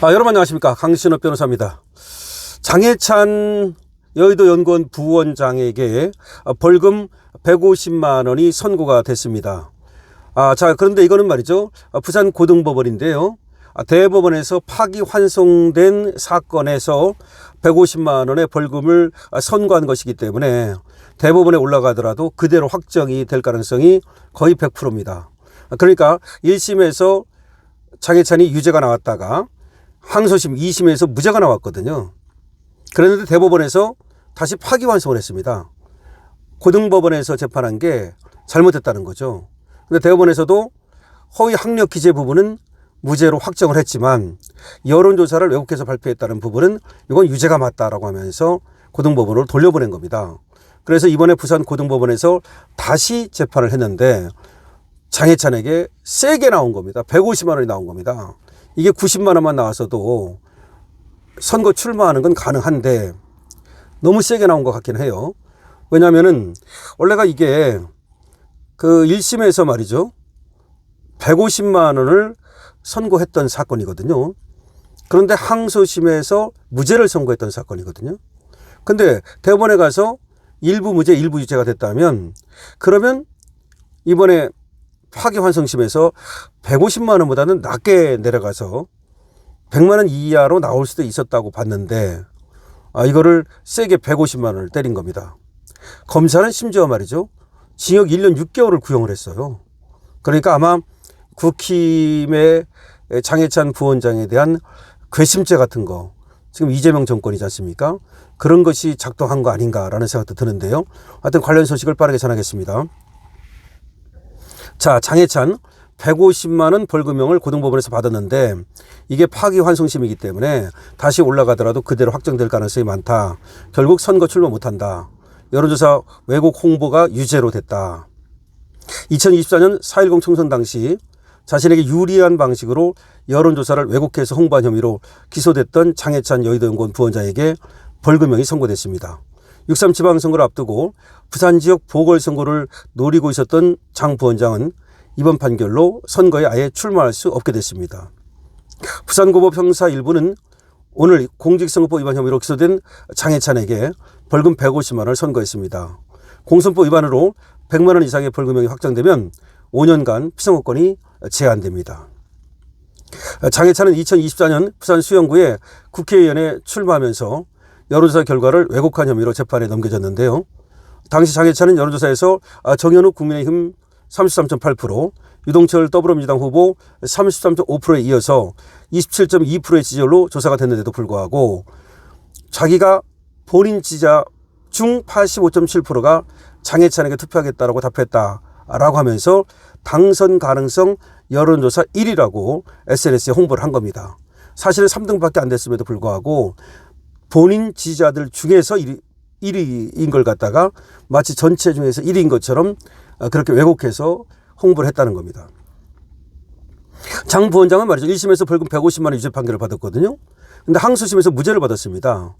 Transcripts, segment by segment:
여러분 안녕하십니까, 강신업 변호사입니다. 장해찬 여의도 연구원 부원장에게 벌금 150만 원이 선고가 됐습니다. 자, 그런데 이거는 말이죠, 부산 고등법원인데요, 대법원에서 파기환송된 사건에서 150만 원의 벌금을 선고한 것이기 때문에 대법원에 올라가더라도 그대로 확정이 될 가능성이 거의 100%입니다. 그러니까 1심에서 장해찬이 유죄가 나왔다가 항소심 2심에서 무죄가 나왔거든요. 그런데 대법원에서 다시 파기환송을 했습니다. 고등법원에서 재판한 게 잘못됐다는 거죠. 근데 대법원에서도 허위 학력 기재 부분은 무죄로 확정을 했지만 여론조사를 왜곡해서 발표했다는 부분은 이건 유죄가 맞다라고 하면서 고등법원으로 돌려보낸 겁니다. 그래서 이번에 부산 고등법원에서 다시 재판을 했는데 장해찬에게 세게 나온 겁니다. 150만 원이 나온 겁니다. 이게 90만 원만 나왔어도 선거 출마하는 건 가능한데 너무 세게 나온 것 같긴 해요. 왜냐하면은 원래가 이게 그 1심에서 말이죠, 150만 원을 선고했던 사건이거든요. 그런데 항소심에서 무죄를 선고했던 사건이거든요. 근데 대법원에 가서 일부 무죄 일부 유죄가 됐다면, 그러면 이번에 파기환송심에서 150만 원보다는 낮게 내려가서 100만 원 이하로 나올 수도 있었다고 봤는데 이거를 세게 150만 원을 때린 겁니다. 검사는 심지어 말이죠, 징역 1년 6개월을 구형을 했어요. 그러니까 아마 국힘의 장해찬 부원장에 대한 괘씸죄 같은 거, 지금 이재명 정권이지 않습니까? 그런 것이 작동한 거 아닌가라는 생각도 드는데요. 하여튼 관련 소식을 빠르게 전하겠습니다. 자, 장해찬 150만 원 벌금형을 고등법원에서 받았는데 이게 파기환송심이기 때문에 다시 올라가더라도 그대로 확정될 가능성이 많다. 결국 선거 출마 못한다. 여론조사 왜곡 홍보가 유죄로 됐다. 2024년 4.10 총선 당시 자신에게 유리한 방식으로 여론조사를 왜곡해서 홍보한 혐의로 기소됐던 장해찬 여의도연구원 부원장에게 벌금형이 선고됐습니다. 6.3 지방선거를 앞두고 부산 지역 보궐선거를 노리고 있었던 장 부원장은 이번 판결로 선거에 아예 출마할 수 없게 됐습니다. 부산고법 형사 1부는 오늘 공직선거법 위반 혐의로 기소된 장해찬에게 벌금 150만 원을 선고했습니다. 공선법 위반으로 100만 원 이상의 벌금형이 확정되면 5년간 피선거권이 제한됩니다. 장해찬은 2024년 부산 수영구에 국회의원에 출마하면서 여론조사 결과를 왜곡한 혐의로 재판에 넘겨졌는데요. 당시 장해찬은 여론조사에서 정현욱 국민의힘 33.8%, 유동철 더불어민주당 후보 33.5%에 이어서 27.2%의 지지율로 조사가 됐는데도 불구하고 자기가 본인 지지자 중 85.7%가 장해찬에게 투표하겠다라고 답했다라고 하면서 당선 가능성 여론조사 1위라고 SNS에 홍보를 한 겁니다. 사실은 3등밖에 안 됐음에도 불구하고 본인 지지자들 중에서 1위인 걸 갖다가 마치 전체 중에서 1위인 것처럼 그렇게 왜곡해서 홍보를 했다는 겁니다. 장 부원장은 말이죠, 1심에서 벌금 150만 원 유죄 판결을 받았거든요. 근데 항소심에서 무죄를 받았습니다.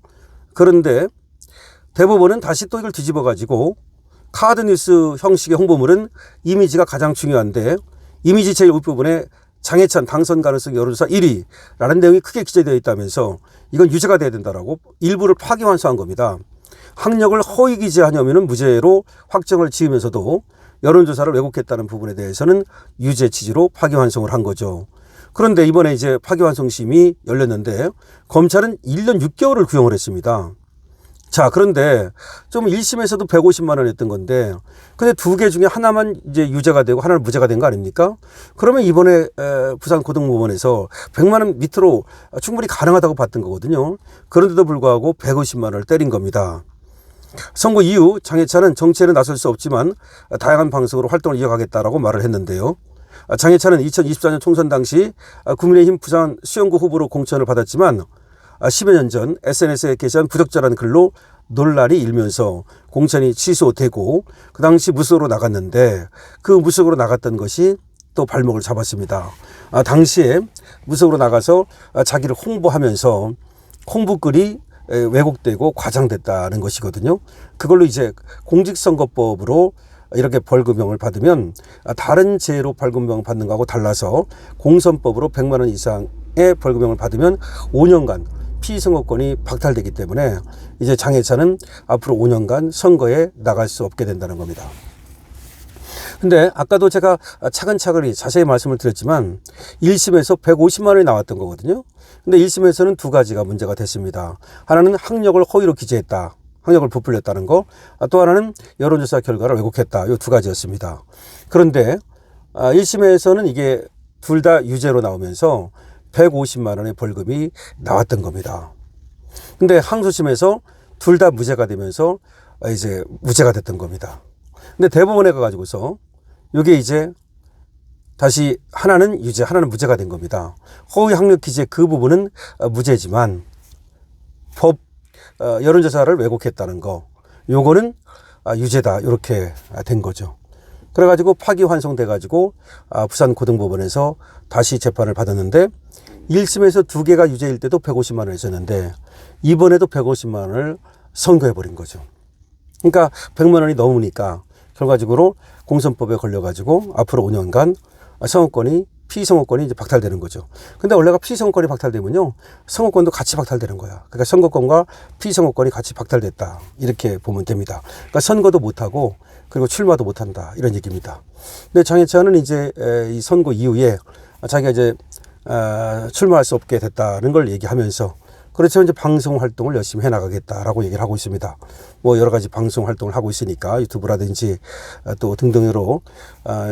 그런데 대법원은 다시 또 이걸 뒤집어 가지고 카드뉴스 형식의 홍보물은 이미지가 가장 중요한데 이미지 제1부분에 장해찬 당선 가능성 여론조사 1위라는 내용이 크게 기재되어 있다면서 이건 유죄가 돼야 된다라고 일부를 파기환송한 겁니다. 학력을 허위 기재한 혐의는 무죄로 확정을 지으면서도 여론조사를 왜곡했다는 부분에 대해서는 유죄 취지로 파기환송을 한 거죠. 그런데 이번에 이제 파기환송심이 열렸는데 검찰은 1년 6개월을 구형을 했습니다. 자, 그런데 좀 1심에서도 150만 원 했던 건데 근데 두 개 중에 하나만 이제 유죄가 되고 하나는 무죄가 된 거 아닙니까? 그러면 이번에 부산 고등법원에서 100만 원 밑으로 충분히 가능하다고 봤던 거거든요. 그런데도 불구하고 150만 원을 때린 겁니다. 선고 이후 장해찬은 정치에는 나설 수 없지만 다양한 방식으로 활동을 이어가겠다라고 말을 했는데요. 장해찬은 2024년 총선 당시 국민의힘 부산 수영구 후보로 공천을 받았지만 10여 년 전 SNS에 게시한 부적절한 글로 논란이 일면서 공천이 취소되고 그 당시 무소속으로 나갔는데 그 무소속으로 나갔던 것이 또 발목을 잡았습니다. 당시에 무소속으로 나가서 자기를 홍보하면서 홍보글이 왜곡되고 과장됐다는 것이거든요. 그걸로 이제 공직선거법으로 이렇게 벌금형을 받으면 다른 죄로 벌금형 받는 거하고 달라서 공선법으로 100만 원 이상 벌금형을 받으면 5년간 피선거권이 박탈되기 때문에 이제 장해찬은 앞으로 5년간 선거에 나갈 수 없게 된다는 겁니다. 근데 아까도 제가 차근차근히 자세히 말씀을 드렸지만 1심에서 150만 원이 나왔던 거거든요. 근데 1심에서는 두 가지가 문제가 됐습니다. 하나는 학력을 허위로 기재했다. 학력을 부풀렸다는 거. 또 하나는 여론조사 결과를 왜곡했다. 이 두 가지였습니다. 그런데 1심에서는 이게 둘 다 유죄로 나오면서 150만 원의 벌금이 나왔던 겁니다. 근데 항소심에서 둘 다 무죄가 되면서 이제 무죄가 됐던 겁니다. 근데 대법원에 가가지고서 이게 이제 다시 하나는 유죄, 하나는 무죄가 된 겁니다. 허위 학력 기재 그 부분은 무죄지만 여론조사를 왜곡했다는 거, 요거는 유죄다, 이렇게 된 거죠. 그래가지고 파기환송돼가지고 부산고등법원에서 다시 재판을 받았는데 1심에서 두 개가 유죄일 때도 150만 원을 줬는데 이번에도 150만 원을 선고해버린 거죠. 그러니까 100만 원이 넘으니까 결과적으로 공선법에 걸려가지고 앞으로 5년간 선거권이 피선거권이 이제 박탈되는 거죠. 근데 원래가 피선거권이 박탈되면요, 선거권도 같이 박탈되는 거야. 그러니까 선거권과 피선거권이 같이 박탈됐다, 이렇게 보면 됩니다. 그러니까 선거도 못하고 그리고 출마도 못한다, 이런 얘기입니다. 근데 장해찬은 이제 이 선거 이후에 자기가 이제 출마할 수 없게 됐다는 걸 얘기하면서, 그렇죠, 이제 방송 활동을 열심히 해나가겠다라고 얘기를 하고 있습니다. 뭐 여러 가지 방송 활동을 하고 있으니까 유튜브라든지 또 등등으로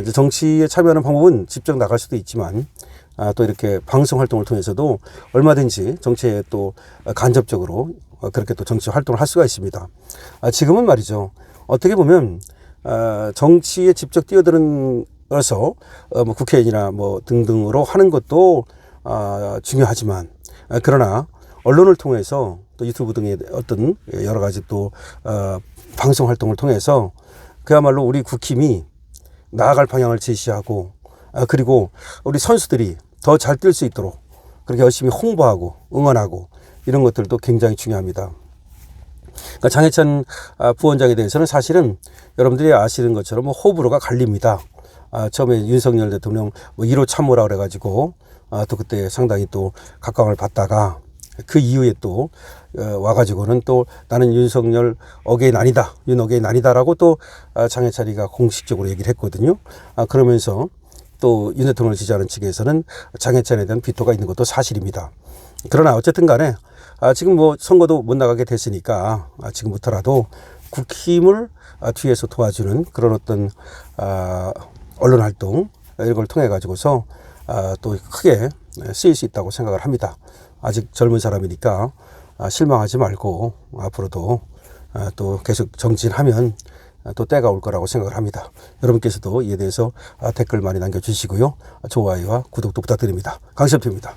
이제 정치에 참여하는 방법은 직접 나갈 수도 있지만 또 이렇게 방송 활동을 통해서도 얼마든지 정치에 또 간접적으로 그렇게 또 정치 활동을 할 수가 있습니다. 지금은 말이죠, 어떻게 보면 정치에 직접 뛰어들어서 뭐 국회의원이나 뭐 등등으로 하는 것도 중요하지만, 그러나 언론을 통해서 또 유튜브 등의 어떤 여러 가지 또 방송 활동을 통해서 그야말로 우리 국힘이 나아갈 방향을 제시하고, 그리고 우리 선수들이 더 잘 뛸 수 있도록 그렇게 열심히 홍보하고 응원하고, 이런 것들도 굉장히 중요합니다. 그러니까 장해찬 부원장에 대해서는 사실은 여러분들이 아시는 것처럼 뭐 호불호가 갈립니다. 처음에 윤석열 대통령 뭐 1호 참모라 그래가지고 또 그때 상당히 또 각광을 받다가 그 이후에 또 와가지고는 또 나는 윤석열 어게인 아니다, 윤 어게인 아니다라고 또 장해찬이가 공식적으로 얘기를 했거든요. 그러면서 또 윤 대통령을 지지하는 측에서는 장해찬에 대한 비토가 있는 것도 사실입니다. 그러나 어쨌든 간에 지금 뭐 선거도 못 나가게 됐으니까 지금부터라도 국힘을 뒤에서 도와주는 그런 어떤 언론 활동, 이런 걸 통해 가지고서 또 크게 쓰일 수 있다고 생각을 합니다. 아직 젊은 사람이니까 실망하지 말고 앞으로도 또 계속 정진하면 또 때가 올 거라고 생각을 합니다. 여러분께서도 이에 대해서 댓글 많이 남겨주시고요. 좋아요와 구독도 부탁드립니다. 강시엽입니다.